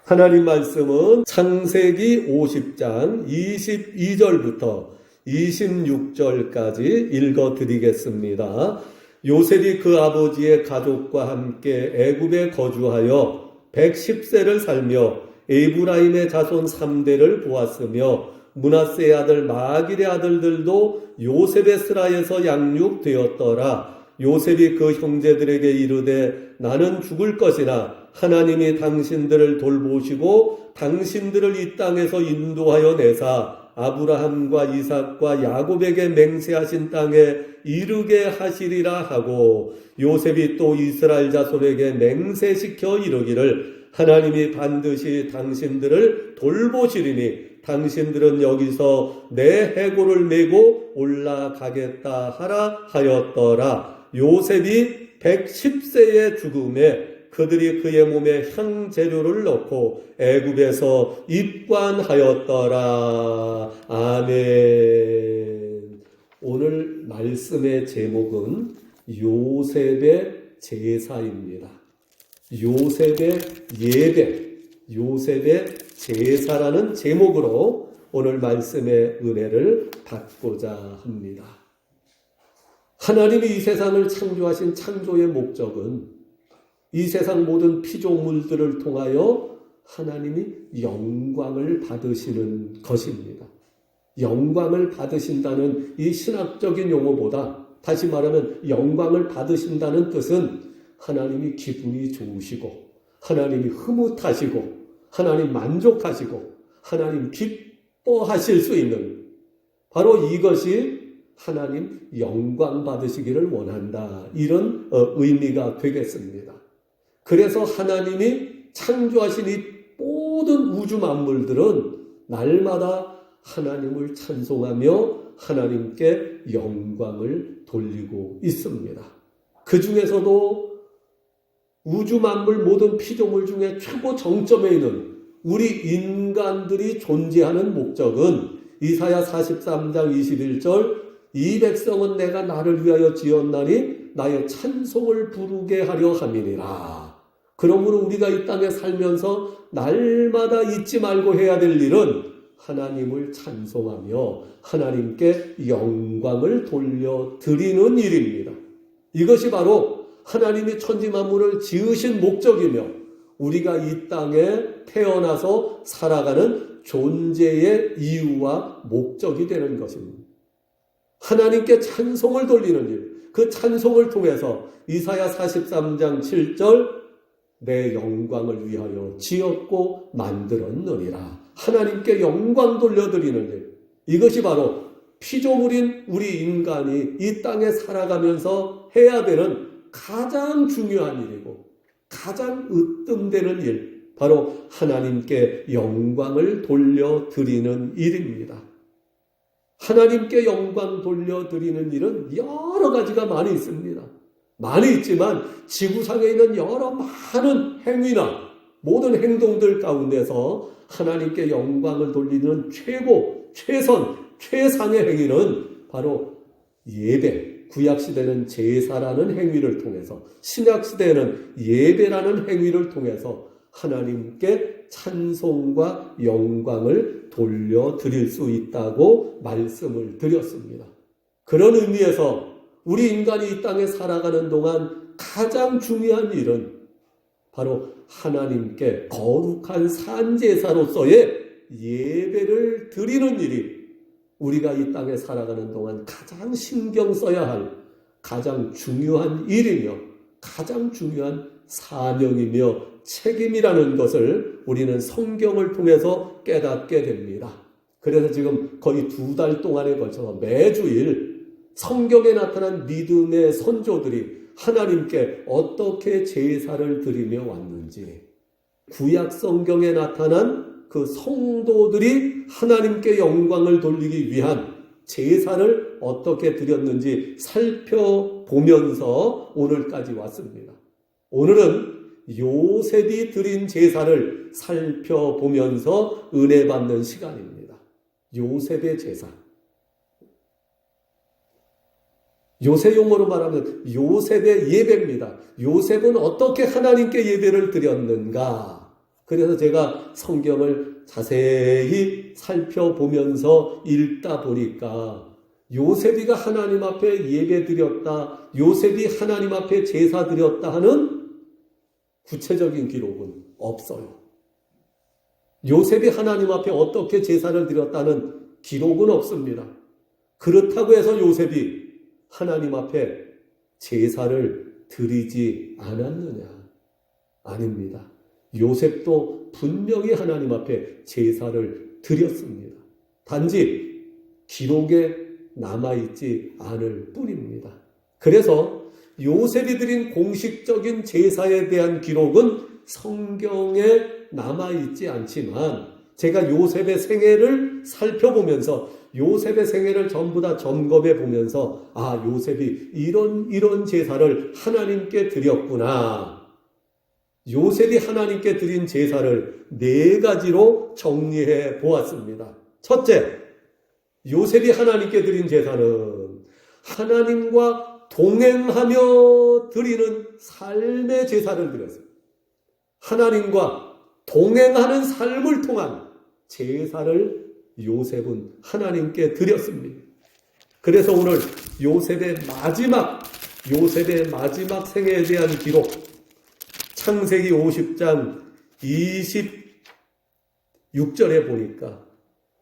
하나님 말씀은 창세기 50장 22절부터 26절까지 읽어드리겠습니다. 요셉이 그 아버지의 가족과 함께 애굽에 거주하여 110세를 살며 에브라임의 자손 3대를 보았으며 므낫세의 아들 마길의 아들들도 요셉의 스라에서 양육되었더라. 요셉이 그 형제들에게 이르되 나는 죽을 것이나 하나님이 당신들을 돌보시고 당신들을 이 땅에서 인도하여 내사 아브라함과 이삭과 야곱에게 맹세하신 땅에 이르게 하시리라 하고, 요셉이 또 이스라엘 자손에게 맹세시켜 이르기를 하나님이 반드시 당신들을 돌보시리니 당신들은 여기서 내 해골을 메고 올라가겠다 하라 하였더라. 요셉이 110세의 죽음에 그들이 그의 몸에 향재료를 넣고 애굽에서 입관하였더라. 아멘. 오늘 말씀의 제목은 요셉의 제사입니다. 요셉의 예배, 요셉의 제사라는 제목으로 오늘 말씀의 은혜를 받고자 합니다. 하나님이 이 세상을 창조하신 창조의 목적은 이 세상 모든 피조물들을 통하여 하나님이 영광을 받으시는 것입니다. 영광을 받으신다는 이 신학적인 용어보다, 다시 말하면 영광을 받으신다는 뜻은 하나님이 기분이 좋으시고 하나님이 흐뭇하시고 하나님 만족하시고 하나님 기뻐하실 수 있는, 바로 이것이 하나님 영광 받으시기를 원한다, 이런 의미가 되겠습니다. 그래서 하나님이 창조하신 이 모든 우주 만물들은 날마다 하나님을 찬송하며 하나님께 영광을 돌리고 있습니다. 그 중에서도 우주 만물 모든 피조물 중에 최고 정점에 있는 우리 인간들이 존재하는 목적은 이사야 43장 21절 이 백성은 내가 나를 위하여 지었나니 나의 찬송을 부르게 하려 함이니라. 그러므로 우리가 이 땅에 살면서 날마다 잊지 말고 해야 될 일은 하나님을 찬송하며 하나님께 영광을 돌려드리는 일입니다. 이것이 바로 하나님이 천지만물을 지으신 목적이며 우리가 이 땅에 태어나서 살아가는 존재의 이유와 목적이 되는 것입니다. 하나님께 찬송을 돌리는 일, 그 찬송을 통해서 이사야 43장 7절 내 영광을 위하여 지었고 만들었느니라. 하나님께 영광 돌려드리는 일, 이것이 바로 피조물인 우리 인간이 이 땅에 살아가면서 해야 되는 가장 중요한 일이고 가장 으뜸되는 일, 바로 하나님께 영광을 돌려드리는 일입니다. 하나님께 영광 돌려드리는 일은 여러 가지가 많이 있습니다. 많이 있지만 지구상에 있는 여러 많은 행위나 모든 행동들 가운데서 하나님께 영광을 돌리는 최고, 최선, 최상의 행위는 바로 예배, 구약시대는 제사라는 행위를 통해서, 신약시대는 예배라는 행위를 통해서 하나님께 찬송과 영광을 돌려드릴 수 있다고 말씀을 드렸습니다. 그런 의미에서 우리 인간이 이 땅에 살아가는 동안 가장 중요한 일은 바로 하나님께 거룩한 산제사로서의 예배를 드리는 일이 우리가 이 땅에 살아가는 동안 가장 신경 써야 할 가장 중요한 일이며 가장 중요한 사명이며 책임이라는 것을 우리는 성경을 통해서 깨닫게 됩니다. 그래서 지금 거의 2달 동안에 걸쳐서 매주일 성경에 나타난 믿음의 선조들이 하나님께 어떻게 제사를 드리며 왔는지, 구약 성경에 나타난 그 성도들이 하나님께 영광을 돌리기 위한 제사를 어떻게 드렸는지 살펴보면서 오늘까지 왔습니다. 오늘은 요셉이 드린 제사를 살펴보면서 은혜 받는 시간입니다. 요셉의 제사. 요새 용어로 말하면 요셉의 예배입니다. 요셉은 어떻게 하나님께 예배를 드렸는가? 그래서 제가 성경을 자세히 살펴보면서 읽다 보니까 요셉이가 하나님 앞에 예배 드렸다, 요셉이 하나님 앞에 제사 드렸다 하는 구체적인 기록은 없어요. 요셉이 하나님 앞에 어떻게 제사를 드렸다는 기록은 없습니다. 그렇다고 해서 요셉이 하나님 앞에 제사를 드리지 않았느냐? 아닙니다. 요셉도 분명히 하나님 앞에 제사를 드렸습니다. 단지 기록에 남아있지 않을 뿐입니다. 그래서 요셉이 드린 공식적인 제사에 대한 기록은 성경에 남아있지 않지만 제가 요셉의 생애를 살펴보면서 요셉의 생애를 전부 다 점검해 보면서 요셉이 이런 제사를 하나님께 드렸구나. 요셉이 하나님께 드린 제사를 4가지로 정리해 보았습니다. 첫째, 요셉이 하나님께 드린 제사는 하나님과 동행하며 드리는 삶의 제사를 드렸습니다. 하나님과 동행하는 삶을 통한 제사를 요셉은 하나님께 드렸습니다. 그래서 오늘 요셉의 마지막 생애에 대한 기록, 창세기 50장 26절에 보니까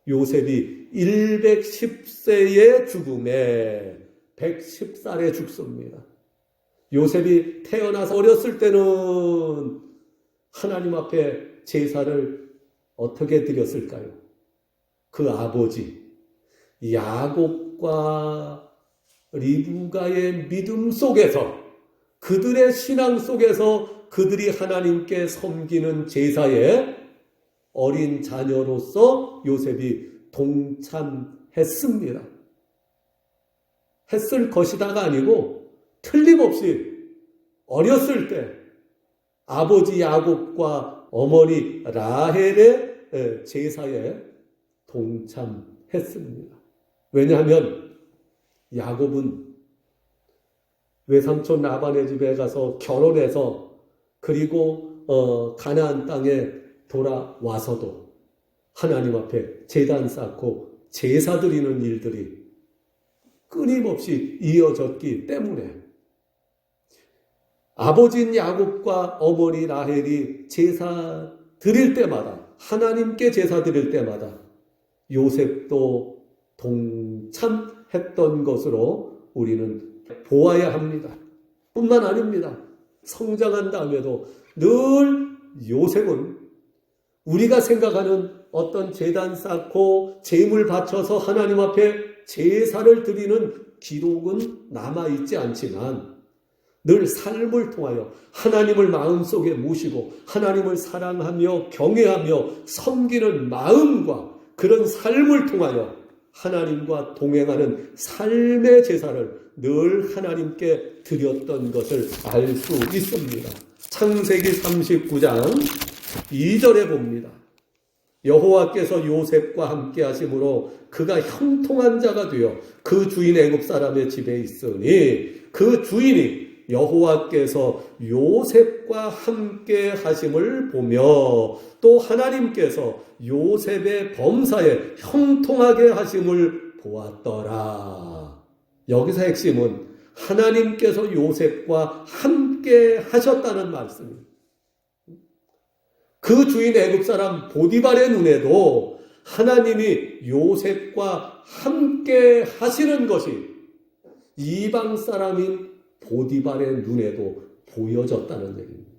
요셉이 110세의 죽음에 110살에 죽습니다. 요셉이 태어나서 어렸을 때는 하나님 앞에 제사를 어떻게 드렸을까요? 그 아버지 야곱과 리브가의 믿음 속에서, 그들의 신앙 속에서 그들이 하나님께 섬기는 제사에 어린 자녀로서 요셉이 동참했습니다. 했을 것이다가 아니고 틀림없이 어렸을 때 아버지 야곱과 어머니 라헬의 제사에 동참했습니다. 왜냐하면 야곱은 외삼촌 라반의 집에 가서 결혼해서 그리고 가나안 땅에 돌아와서도 하나님 앞에 제단 쌓고 제사 드리는 일들이 끊임없이 이어졌기 때문에 아버지인 야곱과 어머니 라헬이 제사 드릴 때마다, 하나님께 제사 드릴 때마다 요셉도 동참했던 것으로 우리는 보아야 합니다. 뿐만 아닙니다. 성장한 다음에도 늘 요셉은 우리가 생각하는 어떤 제단 쌓고 제물 바쳐서 하나님 앞에 제사를 드리는 기록은 남아있지 않지만 늘 삶을 통하여 하나님을 마음속에 모시고 하나님을 사랑하며 경외하며 섬기는 마음과 그런 삶을 통하여 하나님과 동행하는 삶의 제사를 늘 하나님께 드렸던 것을 알 수 있습니다. 창세기 39장 2절에 봅니다. 여호와께서 요셉과 함께 하심으로 그가 형통한 자가 되어 그 주인 애굽 사람의 집에 있으니 그 주인이 여호와께서 요셉과 함께 하심을 보며 또 하나님께서 요셉의 범사에 형통하게 하심을 보았더라. 여기서 핵심은 하나님께서 요셉과 함께 하셨다는 말씀입니다. 그 주인 애굽 사람 보디발의 눈에도 하나님이 요셉과 함께 하시는 것이 이방 사람인 보디발의 눈에도 보여졌다는 얘기입니다.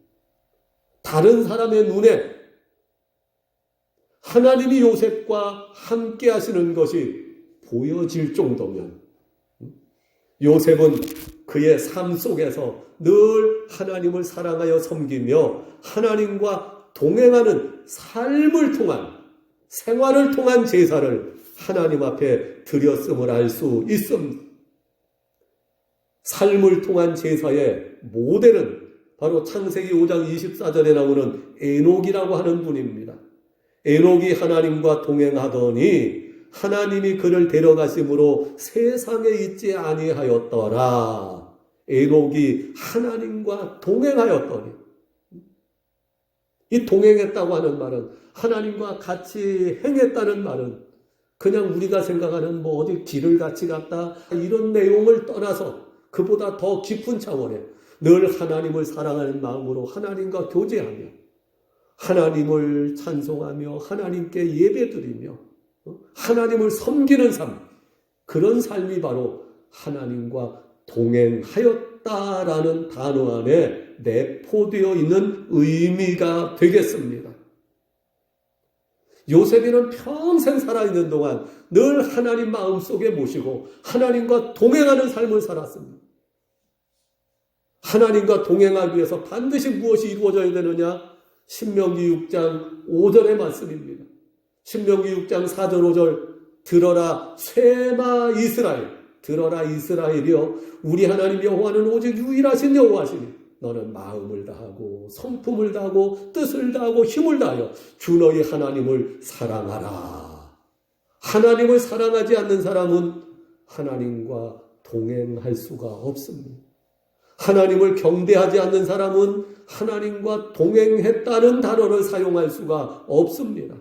다른 사람의 눈에 하나님이 요셉과 함께 하시는 것이 보여질 정도면 요셉은 그의 삶 속에서 늘 하나님을 사랑하여 섬기며 하나님과 동행하는 삶을 통한, 생활을 통한 제사를 하나님 앞에 드렸음을 알 수 있습니다. 삶을 통한 제사의 모델은 바로 창세기 5장 24절에 나오는 에녹이라고 하는 분입니다. 에녹이 하나님과 동행하더니 하나님이 그를 데려가심으로 세상에 있지 아니하였더라. 에녹이 하나님과 동행하였더니 이 동행했다고 하는 말은, 하나님과 같이 행했다는 말은 그냥 우리가 생각하는 뭐 어디 길을 같이 갔다 이런 내용을 떠나서 그보다 더 깊은 차원에 늘 하나님을 사랑하는 마음으로 하나님과 교제하며 하나님을 찬송하며 하나님께 예배드리며 하나님을 섬기는 삶, 그런 삶이 바로 하나님과 동행하였다라는 단어 안에 내포되어 있는 의미가 되겠습니다. 요셉이는 평생 살아있는 동안 늘 하나님 마음속에 모시고 하나님과 동행하는 삶을 살았습니다. 하나님과 동행하기 위해서 반드시 무엇이 이루어져야 되느냐? 신명기 6장 5절의 말씀입니다. 신명기 6장 4절 5절 들어라 쇠마 이스라엘, 들어라 이스라엘이여, 우리 하나님 여호와는 오직 유일하신 여호와시니 너는 마음을 다하고 성품을 다하고 뜻을 다하고 힘을 다하여 주 너희 하나님을 사랑하라. 하나님을 사랑하지 않는 사람은 하나님과 동행할 수가 없습니다. 하나님을 경배하지 않는 사람은 하나님과 동행했다는 단어를 사용할 수가 없습니다.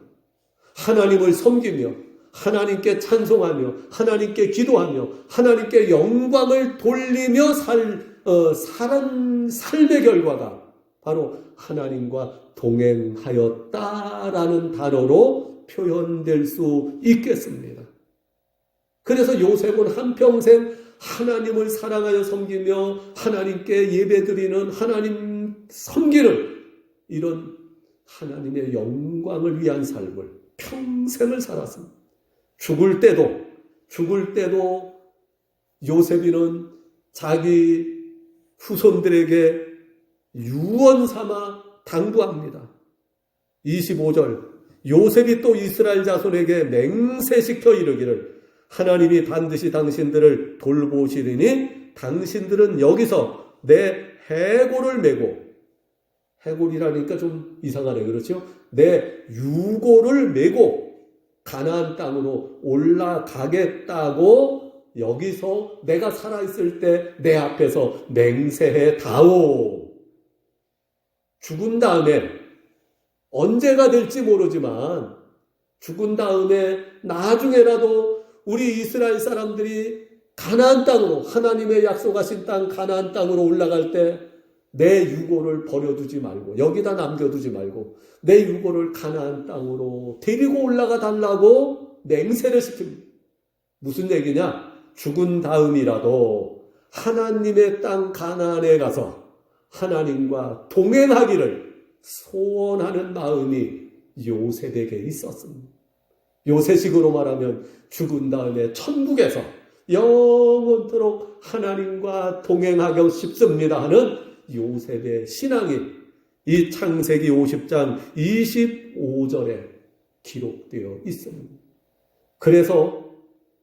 하나님을 섬기며 하나님께 찬송하며 하나님께 기도하며 하나님께 영광을 돌리며 사는 삶의 결과가 바로 하나님과 동행하였다라는 단어로 표현될 수 있겠습니다. 그래서 요셉은 한평생 하나님을 사랑하여 섬기며 하나님께 예배드리는, 하나님 섬기는 이런 하나님의 영광을 위한 삶을 평생을 살았습니다. 죽을 때도 요셉이는 자기 후손들에게 유언 삼아 당부합니다. 25절 요셉이 또 이스라엘 자손에게 맹세시켜 이르기를 하나님이 반드시 당신들을 돌보시리니 당신들은 여기서 내 해골을 메고, 해골이라니까 좀 이상하네, 그렇죠? 내 유골을 메고 가나안 땅으로 올라가겠다고 여기서 내가 살아있을 때 내 앞에서 맹세해 다오. 죽은 다음에 언제가 될지 모르지만 죽은 다음에 나중에라도 우리 이스라엘 사람들이 가나안 땅으로, 하나님의 약속하신 땅 가나안 땅으로 올라갈 때 내 유골을 버려두지 말고, 여기다 남겨두지 말고 내 유골을 가나안 땅으로 데리고 올라가 달라고 맹세를 시킵니다. 무슨 얘기냐? 죽은 다음이라도 하나님의 땅 가나안에 가서 하나님과 동행하기를 소원하는 마음이 요셉에게 있었습니다. 요셉식으로 말하면 죽은 다음에 천국에서 영원토록 하나님과 동행하고 싶습니다 하는 요셉의 신앙이 이 창세기 50장 25절에 기록되어 있습니다. 그래서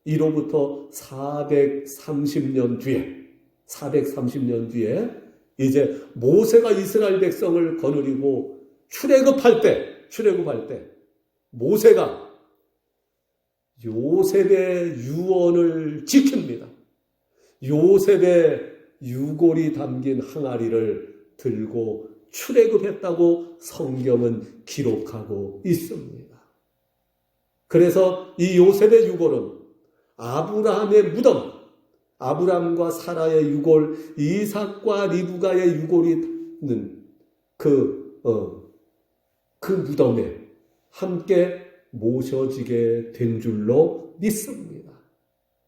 이로부터 430년 뒤에 이제 모세가 이스라엘 백성을 거느리고 출애굽할 때 모세가 요셉의 유언을 지킵니다. 요셉의 유골이 담긴 항아리를 들고 출애굽했다고 성경은 기록하고 있습니다. 그래서 이 요셉의 유골은 아브라함의 무덤, 아브라함과 사라의 유골, 이삭과 리브가의 유골이 있는 그 무덤에 함께 모셔지게 된 줄로 믿습니다.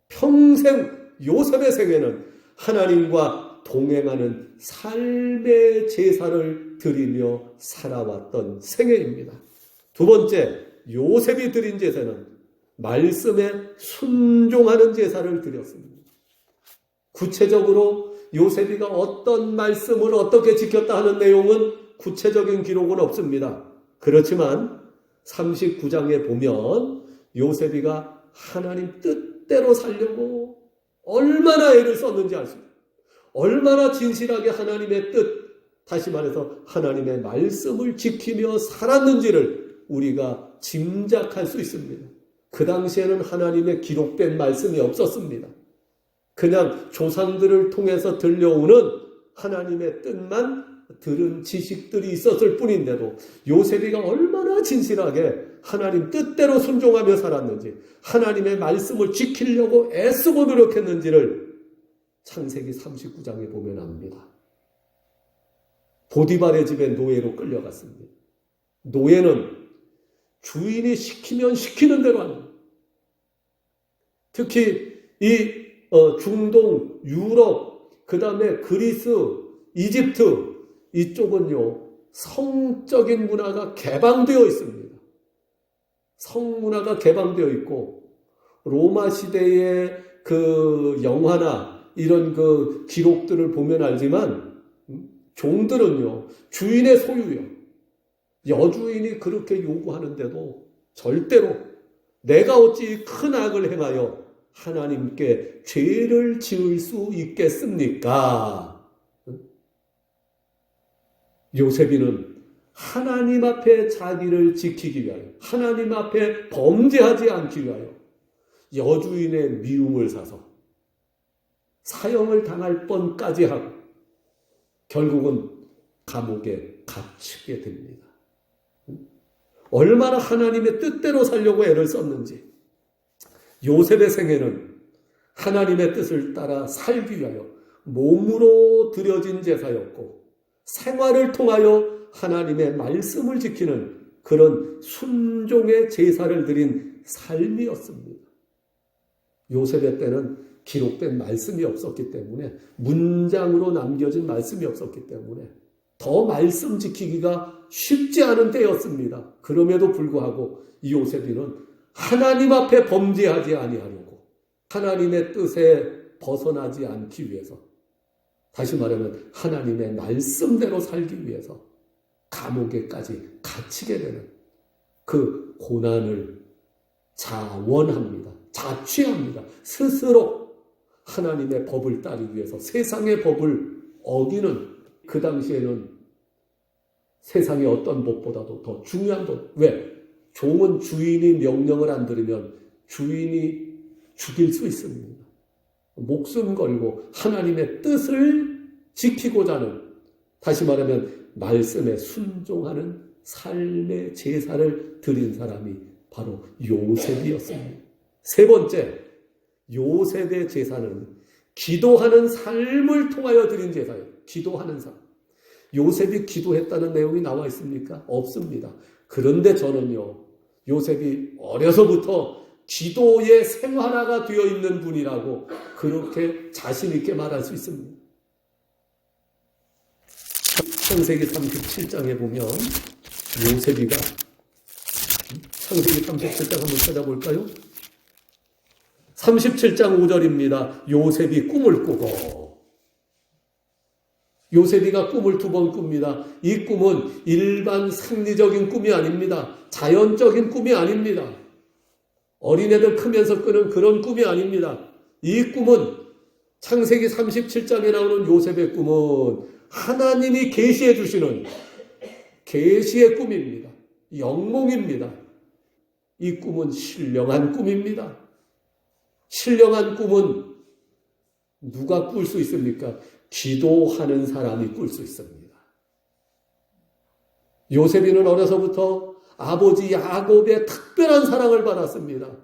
평생 요셉의 생애는 하나님과 동행하는 삶의 제사를 드리며 살아왔던 생애입니다. 두 번째, 요셉이 드린 제사는 말씀에 순종하는 제사를 드렸습니다. 구체적으로 요셉이가 어떤 말씀을 어떻게 지켰다 하는 내용은 구체적인 기록은 없습니다. 그렇지만 39장에 보면 요셉이가 하나님 뜻대로 살려고 얼마나 애를 썼는지 알 수 있습니다. 얼마나 진실하게 하나님의 뜻, 다시 말해서 하나님의 말씀을 지키며 살았는지를 우리가 짐작할 수 있습니다. 그 당시에는 하나님의 기록된 말씀이 없었습니다. 그냥 조상들을 통해서 들려오는 하나님의 뜻만 들은 지식들이 있었을 뿐인데도 요셉이가 얼마나 진실하게 하나님 뜻대로 순종하며 살았는지, 하나님의 말씀을 지키려고 애쓰고 노력했는지를 창세기 39장에 보면 압니다. 보디발의 집에 노예로 끌려갔습니다. 노예는 주인이 시키면 시키는 대로 하는 거예요. 특히 이 중동, 유럽, 그 다음에 그리스, 이집트 이쪽은요 성적인 문화가 개방되어 있습니다. 성문화가 개방되어 있고 로마 시대의 그 영화나 이런 그 기록들을 보면 알지만 종들은요 주인의 소유요. 여주인이 그렇게 요구하는데도 절대로 내가 어찌 큰 악을 행하여 하나님께 죄를 지을 수 있겠습니까? 요셉이는 하나님 앞에 자기를 지키기 위하여, 하나님 앞에 범죄하지 않기 위하여 여주인의 미움을 사서 사형을 당할 뻔까지 하고 결국은 감옥에 갇히게 됩니다. 얼마나 하나님의 뜻대로 살려고 애를 썼는지. 요셉의 생애는 하나님의 뜻을 따라 살기 위하여 몸으로 드려진 제사였고 생활을 통하여 하나님의 말씀을 지키는 그런 순종의 제사를 드린 삶이었습니다. 요셉의 때는 기록된 말씀이 없었기 때문에, 문장으로 남겨진 말씀이 없었기 때문에 더 말씀 지키기가 쉽지 않은 때였습니다. 그럼에도 불구하고 이 요셉이는 하나님 앞에 범죄하지 아니하려고, 하나님의 뜻에 벗어나지 않기 위해서, 다시 말하면 하나님의 말씀대로 살기 위해서 감옥에까지 갇히게 되는 그 고난을 자원합니다. 자취합니다. 스스로 하나님의 법을 따르기 위해서 세상의 법을 어기는, 그 당시에는 세상의 어떤 법보다도 더 중요한 법. 왜? 종은 주인이 명령을 안 들으면 주인이 죽일 수 있습니다. 목숨 걸고 하나님의 뜻을 지키고자 하는, 다시 말하면 말씀에 순종하는 삶의 제사를 드린 사람이 바로 요셉이었습니다. 세 번째, 요셉의 제사는 기도하는 삶을 통하여 드린 제사예요. 기도하는 삶. 요셉이 기도했다는 내용이 나와 있습니까? 없습니다. 그런데 저는요, 요셉이 어려서부터 기도의 생활화가 되어 있는 분이라고 그렇게 자신 있게 말할 수 있습니다. 창세기 37장에 보면 요셉이가, 창세기 37장 한번 찾아볼까요? 37장 5절입니다. 요셉이 꿈을 꾸고, 요셉이가 꿈을 두 번 꿉니다. 이 꿈은 일반 생리적인 꿈이 아닙니다. 자연적인 꿈이 아닙니다. 어린애들 크면서 꾸는 그런 꿈이 아닙니다. 이 꿈은, 창세기 37장에 나오는 요셉의 꿈은 하나님이 계시해 주시는 계시의 꿈입니다. 영몽입니다. 이 꿈은 신령한 꿈입니다. 신령한 꿈은 누가 꿀 수 있습니까? 기도하는 사람이 꿀 수 있습니다. 요셉이는 어려서부터 아버지 야곱의 특별한 사랑을 받았습니다.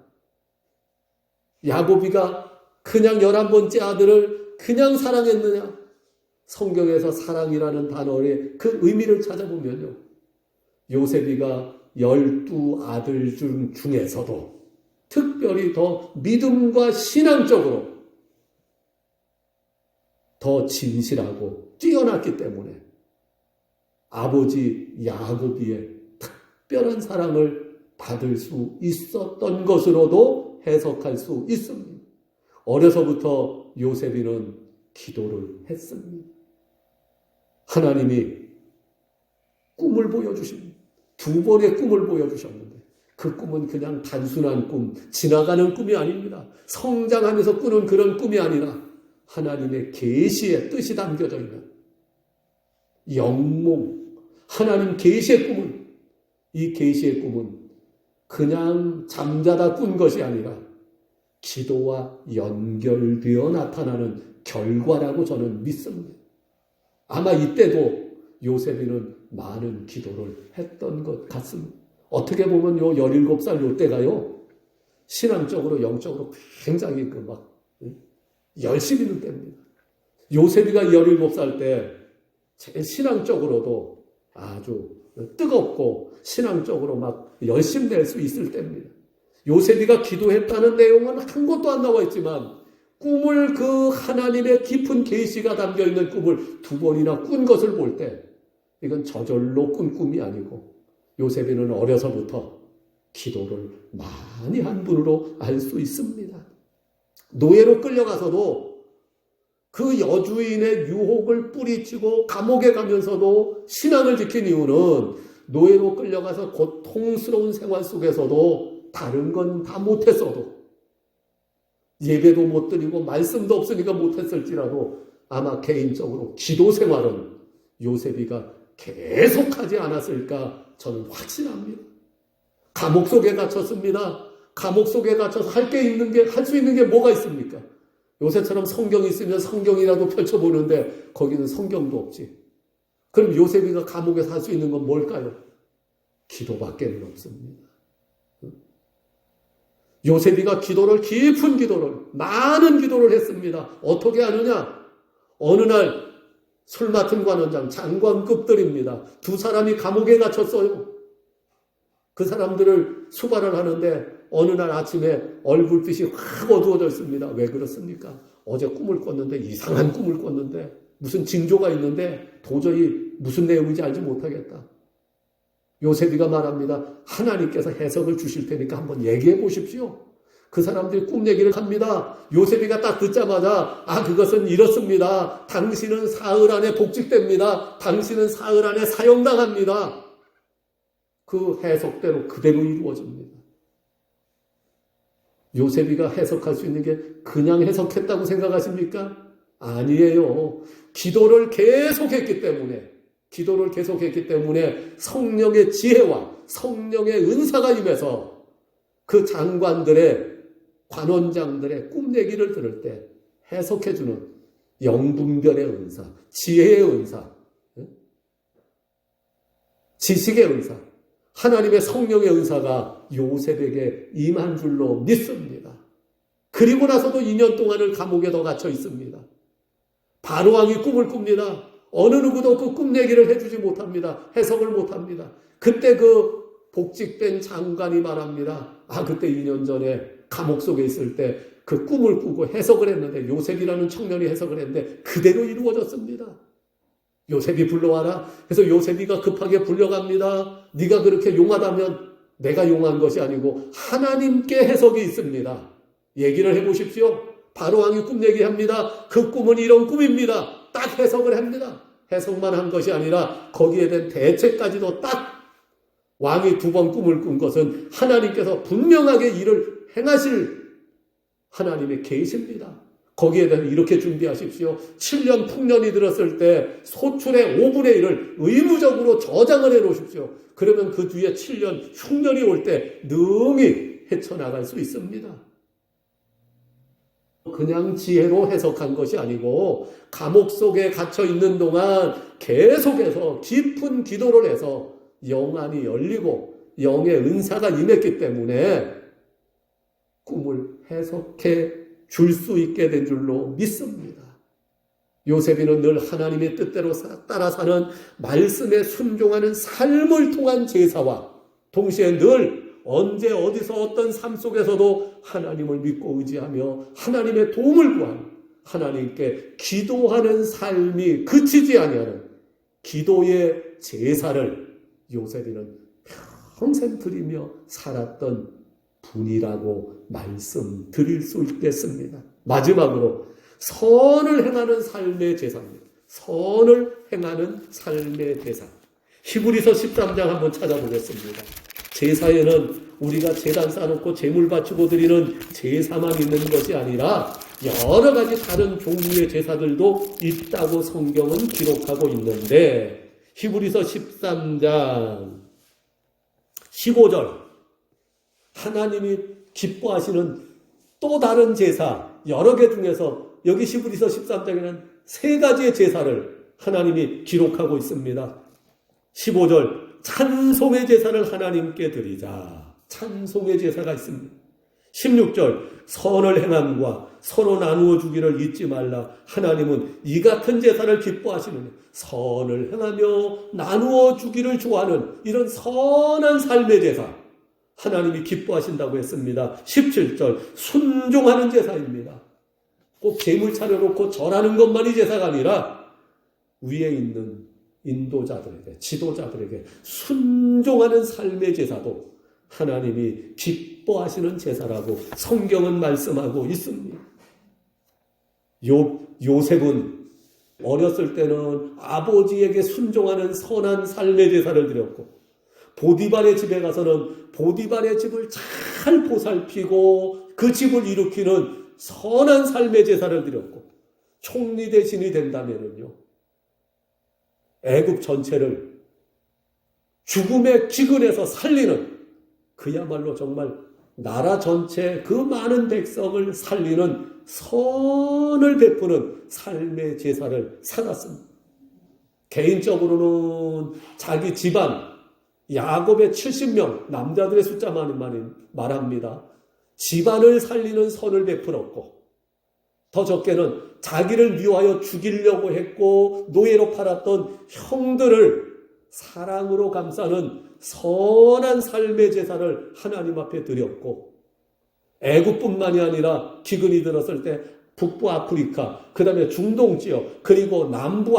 야곱이가 그냥 11번째 아들을 그냥 사랑했느냐? 성경에서 사랑이라는 단어의 그 의미를 찾아보면요, 요셉이가 12아들 중에서도 특별히 더 믿음과 신앙적으로 더 진실하고 뛰어났기 때문에 아버지 야곱이의 특별한 사랑을 받을 수 있었던 것으로도 해석할 수 있습니다. 어려서부터 요셉이는 기도를 했습니다. 하나님이 꿈을 보여주십니다. 2번의 꿈을 보여주셨는데 그 꿈은 그냥 단순한 꿈, 지나가는 꿈이 아닙니다. 성장하면서 꾸는 그런 꿈이 아니라 하나님의 계시의 뜻이 담겨져 있는 영몽, 하나님 계시의 꿈은, 이 계시의 꿈은 그냥 잠자다 꾼 것이 아니라 기도와 연결되어 나타나는 결과라고 저는 믿습니다. 아마 이때도 요셉이는 많은 기도를 했던 것 같습니다. 어떻게 보면 요 17살 요 때가요, 신앙적으로, 영적으로 굉장히 열심히 있는 때입니다. 요셉이가 17살 때 제일 신앙적으로도 아주 뜨겁고 신앙적으로 막 열심 낼 수 있을 때입니다. 요셉이가 기도했다는 내용은 한 곳도 안 나와 있지만 꿈을, 그 하나님의 깊은 계시가 담겨있는 꿈을 2번이나 꾼 것을 볼 때 이건 저절로 꾼 꿈이 아니고 요셉이는 어려서부터 기도를 많이 한 분으로 알 수 있습니다. 노예로 끌려가서도 그 여주인의 유혹을 뿌리치고 감옥에 가면서도 신앙을 지킨 이유는 노예로 끌려가서 고통스러운 생활 속에서도 다른 건 다 못했어도, 예배도 못 드리고 말씀도 없으니까 못했을지라도 아마 개인적으로 기도 생활은 요셉이가 계속하지 않았을까 저는 확신합니다. 감옥 속에 갇혔습니다. 감옥 속에 갇혀서 할 수 있는 게 뭐가 있습니까? 요새처럼 성경이 있으면 성경이라도 펼쳐보는데 거기는 성경도 없지. 그럼 요셉이가 감옥에서 할 수 있는 건 뭘까요? 기도밖에는 없습니다. 요셉이가 깊은 기도를, 많은 기도를 했습니다. 어떻게 하느냐? 어느 날 술 맡은 관원장, 장관급들입니다. 2사람이 감옥에 갇혔어요. 그 사람들을 수발을 하는데 어느 날 아침에 얼굴빛이 확 어두워졌습니다. 왜 그렇습니까? 어제 꿈을 꿨는데, 이상한 꿈을 꿨는데, 무슨 징조가 있는데 도저히 무슨 내용인지 알지 못하겠다. 요셉이가 말합니다. 하나님께서 해석을 주실 테니까 한번 얘기해 보십시오. 그 사람들이 꿈 얘기를 합니다. 요셉이가 딱 듣자마자 그것은 이렇습니다. 당신은 사흘 안에 복직됩니다. 당신은 사흘 안에 사형당합니다. 그 해석대로 그대로 이루어집니다. 요셉이가 해석할 수 있는 게 그냥 해석했다고 생각하십니까? 아니에요. 기도를 계속했기 때문에 성령의 지혜와 성령의 은사가 임해서 그 장관들의, 관원장들의 꿈 얘기를 들을 때 해석해주는 영분별의 은사, 지혜의 은사, 지식의 은사, 하나님의 성령의 은사가 요셉에게 임한 줄로 믿습니다. 그리고 나서도 2년 동안을 감옥에 더 갇혀 있습니다. 바로왕이 꿈을 꿉니다. 어느 누구도 그 꿈 얘기를 해주지 못합니다. 해석을 못합니다. 그때 그 복직된 장관이 말합니다. 그때 2년 전에 감옥 속에 있을 때 그 꿈을 꾸고 해석을 했는데, 요셉이라는 청년이 해석을 했는데 그대로 이루어졌습니다. 요셉이 불러와라. 그래서 요셉이가 급하게 불려갑니다. 네가 그렇게 용하다면, 내가 용한 것이 아니고 하나님께 해석이 있습니다. 얘기를 해보십시오. 바로왕이 꿈 얘기합니다. 그 꿈은 이런 꿈입니다. 딱 해석을 합니다. 해석만 한 것이 아니라 거기에 대한 대책까지도 딱, 왕이 2번 꿈을 꾼 것은 하나님께서 분명하게 일을 행하실 하나님의 계십니다. 거기에 대해서 이렇게 준비하십시오. 7년 풍년이 들었을 때 소출의 5분의 1을 의무적으로 저장을 해놓으십시오. 그러면 그 뒤에 7년 흉년이 올 때 능히 헤쳐나갈 수 있습니다. 그냥 지혜로 해석한 것이 아니고 감옥 속에 갇혀 있는 동안 계속해서 깊은 기도를 해서 영안이 열리고 영의 은사가 임했기 때문에 꿈을 해석해 줄 수 있게 된 줄로 믿습니다. 요셉이는 늘 하나님의 뜻대로 따라 사는 말씀에 순종하는 삶을 통한 제사와 동시에 늘 언제 어디서 어떤 삶 속에서도 하나님을 믿고 의지하며 하나님의 도움을 구하는, 하나님께 기도하는 삶이 그치지 아니하는 기도의 제사를 요셉이는 평생 드리며 살았던 분이라고 말씀드릴 수 있겠습니다. 마지막으로 선을 행하는 삶의 제사입니다. 선을 행하는 삶의 제사. 히브리서 13장 한번 찾아보겠습니다. 제사에는 우리가 제단 쌓아놓고 제물 바치고 드리는 제사만 있는 것이 아니라 여러 가지 다른 종류의 제사들도 있다고 성경은 기록하고 있는데, 히브리서 13장 15절, 하나님이 기뻐하시는 또 다른 제사 여러 개 중에서 여기 히브리서 13장에는 3가지의 제사를 하나님이 기록하고 있습니다. 15절 찬송의 제사를 하나님께 드리자. 찬송의 제사가 있습니다. 16절 선을 행함과 서로 나누어 주기를 잊지 말라. 하나님은 이 같은 제사를 기뻐하시느니 선을 행하며 나누어 주기를 좋아하는 이런 선한 삶의 제사 하나님이 기뻐하신다고 했습니다. 17절 순종하는 제사입니다. 꼭 제물 차려놓고 절하는 것만이 제사가 아니라 위에 있는 인도자들에게 지도자들에게 순종하는 삶의 제사도 하나님이 기뻐하시는 제사라고 성경은 말씀하고 있습니다. 요셉은 어렸을 때는 아버지에게 순종하는 선한 삶의 제사를 드렸고 보디발의 집에 가서는 보디발의 집을 잘 보살피고 그 집을 일으키는 선한 삶의 제사를 드렸고 총리 대신이 된다면은요 애굽 전체를 죽음의 기근에서 살리는 그야말로 정말 나라 전체 그 많은 백성을 살리는 선을 베푸는 삶의 제사를 살았습니다. 개인적으로는 자기 집안 야곱의 70명 남자들의 숫자만 말합니다. 집안을 살리는 선을 베풀었고 더 적게는 자기를 미워하여 죽이려고 했고 노예로 팔았던 형들을 사랑으로 감싸는 선한 삶의 제사를 하나님 앞에 드렸고 애굽뿐만이 아니라 기근이 들었을 때 북부 아프리카, 그 다음에 중동 지역, 그리고 남부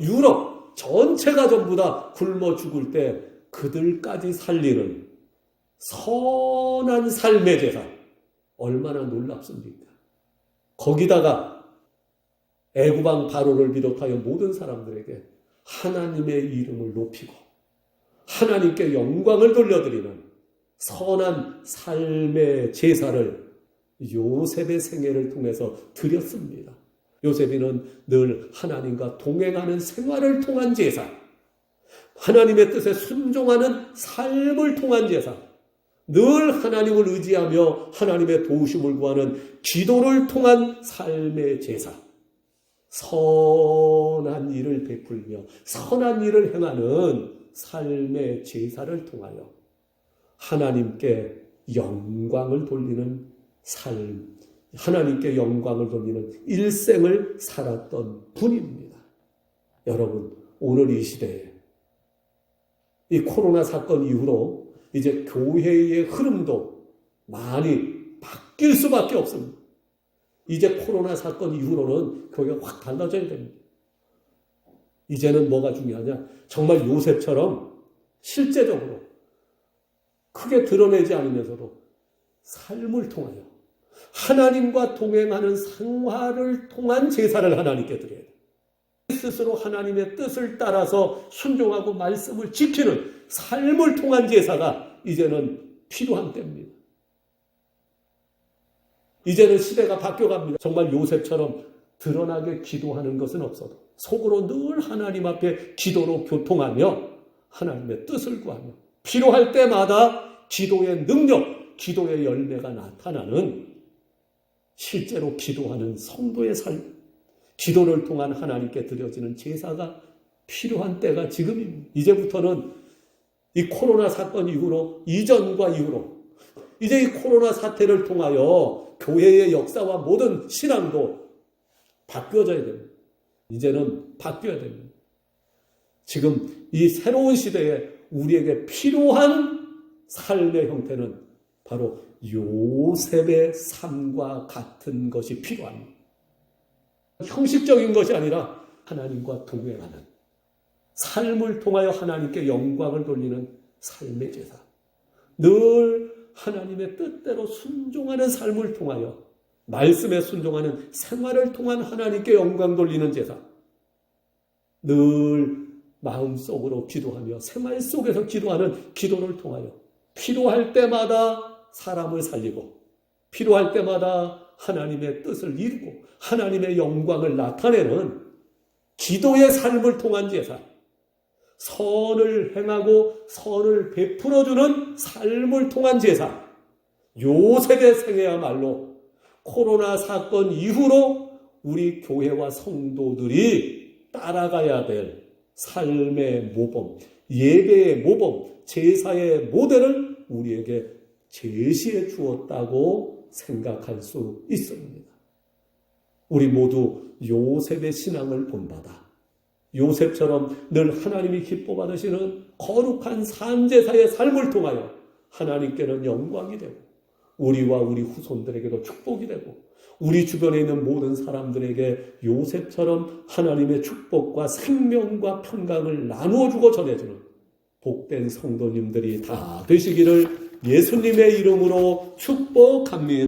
유럽 전체가 전부 다 굶어 죽을 때 그들까지 살리는 선한 삶의 제사 얼마나 놀랍습니까? 거기다가 애굽왕 바로를 비롯하여 모든 사람들에게 하나님의 이름을 높이고 하나님께 영광을 돌려드리는 선한 삶의 제사를 요셉의 생애를 통해서 드렸습니다. 요셉이는 늘 하나님과 동행하는 생활을 통한 제사, 하나님의 뜻에 순종하는 삶을 통한 제사, 늘 하나님을 의지하며 하나님의 도우심을 구하는 기도를 통한 삶의 제사, 선한 일을 베풀며 선한 일을 행하는 삶의 제사를 통하여 하나님께 영광을 돌리는 삶, 하나님께 영광을 돌리는 일생을 살았던 분입니다. 여러분, 오늘 이 시대에 이 코로나 사건 이후로 이제 교회의 흐름도 많이 바뀔 수밖에 없습니다. 이제 코로나 사건 이후로는 교회가 확 달라져야 됩니다. 이제는 뭐가 중요하냐? 정말 요셉처럼 실제적으로 크게 드러내지 않으면서도 삶을 통하여 하나님과 동행하는 생활을 통한 제사를 하나님께 드려야 돼요. 스스로 하나님의 뜻을 따라서 순종하고 말씀을 지키는 삶을 통한 제사가 이제는 필요한 때입니다. 이제는 시대가 바뀌어갑니다. 정말 요셉처럼 드러나게 기도하는 것은 없어도 속으로 늘 하나님 앞에 기도로 교통하며 하나님의 뜻을 구하며 필요할 때마다 기도의 능력, 기도의 열매가 나타나는 실제로 기도하는 성도의 삶, 기도를 통한 하나님께 드려지는 제사가 필요한 때가 지금입니다. 이제부터는 이 코로나 사건 이후로, 이전과 이후로 이제 이 코로나 사태를 통하여 교회의 역사와 모든 신앙도 바뀌어져야 됩니다. 이제는 바뀌어야 됩니다. 지금 이 새로운 시대에 우리에게 필요한 삶의 형태는 바로 요셉의 삶과 같은 것이 필요합니다. 형식적인 것이 아니라 하나님과 동행하는 삶을 통하여 하나님께 영광을 돌리는 삶의 제사. 늘 하나님의 뜻대로 순종하는 삶을 통하여 말씀에 순종하는 생활을 통한 하나님께 영광 돌리는 제사. 늘 마음속으로 기도하며 생활 속에서 기도하는 기도를 통하여 필요할 때마다 사람을 살리고 필요할 때마다 하나님의 뜻을 이루고 하나님의 영광을 나타내는 기도의 삶을 통한 제사, 선을 행하고 선을 베풀어주는 삶을 통한 제사, 요셉의 생애야말로 코로나 사건 이후로 우리 교회와 성도들이 따라가야 될 삶의 모범, 예배의 모범, 제사의 모델을 우리에게 제시해 주었다고 생각할 수 있습니다. 우리 모두 요셉의 신앙을 본받아 요셉처럼 늘 하나님이 기뻐 받으시는 거룩한 산제사의 삶을 통하여 하나님께는 영광이 되고 우리와 우리 후손들에게도 축복이 되고 우리 주변에 있는 모든 사람들에게 요셉처럼 하나님의 축복과 생명과 평강을 나누어주고 전해주는 복된 성도님들이 다 되시기를 예수님의 이름으로 축복합니다.